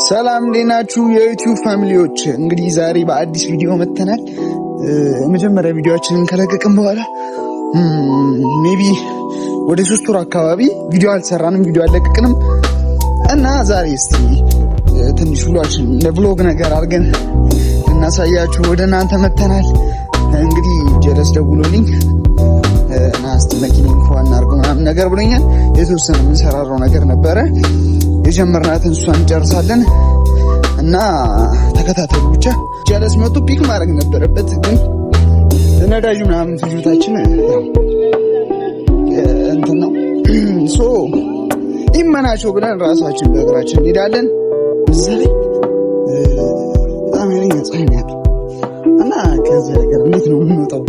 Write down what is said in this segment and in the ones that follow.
ሰላም እንዴት ናችሁ የዩቲዩብ ፋሚሊዎች? እንግዲህ ዛሬ በአዲስ ቪዲዮ መተናል። የመጀመሪያ ቪዲዮአችንን ከለቀቅን በኋላ ሜቢ ወደ 3 ወር አካባቢ ቪዲዮ አልሰራንም፣ ቪዲዮ አልለቀቅንም እና ዛሬ እስቲ ትንሽ ብሏችን ለብሎግ ነገር አድርገን እናሳያችሁ ወደ እናንተ መተናል። እንግዲህ ጀለስ ደውሎልኝ ናስቲ መኪና እንኳን አድርገን ምናምን ነገር ብሎኛል። የተወሰነ የምንሰራራው ነገር ነበረ፣ የጀመርናትን እሷን እንጨርሳለን እና ተከታተሉ ብቻ። ጀለስ መቶ ፒክ ማድረግ ነበረበት፣ ግን ነዳጁ ምናምን ፍጆታችን እንትን ነው። ሶ ይመናቸው ብለን ራሳችን በእግራችን እንሄዳለን። እዛ ላይ በጣም ኃይለኛ ፀሐይ ነው ያለው እና ከዚህ ነገር እንዴት ነው የምንወጣው?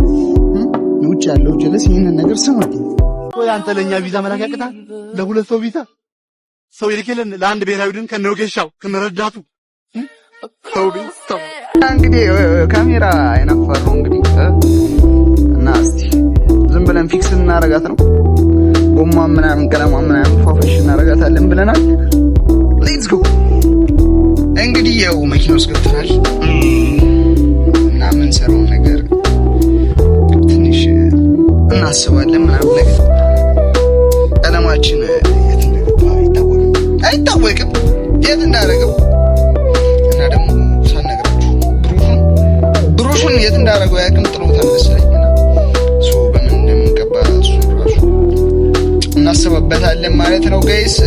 ውጭ ያለው ጀለስ ይህንን ነገር ስማኝ። ወይ አንተ ለኛ ቪዛ መላክ ያቅታል? ለሁለት ሰው ቪዛ ሰው ይልከልን ለአንድ ብሔራዊ ቡድን ከነወጌሻው ከነረዳቱ ሰው ቢስተው እንግዲህ ካሜራ አይናፋሩ እንግዲህ እና እስቲ ዝም ብለን ፊክስ እናረጋት ነው። ጎማ ምናምን ቀለማ ምናምን ፏፈሽ እናረጋታለን ብለናል። ሌትስ ጎ። እንግዲህ ያው መኪና ውስጥ ገብተናል እና ምን ሰራው ነገር ትንሽ እናስባለን ምናምን ነገር ቀለማችን አይታወቅም የት እንዳደረገው እና ደግሞ ሳልነግራችሁ ብሩሹን የት እንዳደረገው ያቅም ጥሎታል መሰለኝና ሶ በምን እንደምንቀባ እሱ ራሱ እናስበበታለን ማለት ነው ጋይስ።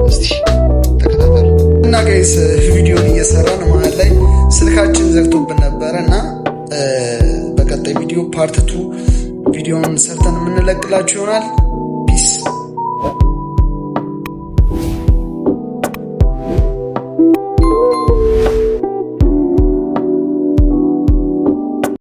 እስቲ ተከታተሉ እና ጋይስ ቪዲዮን እየሰራን መሀል ላይ ስልካችን ዘግቶብን ነበረ እና በቀጣይ ቪዲዮ ፓርት 2 ቪዲዮን ሰርተን የምንለቅላችሁ ይሆናል።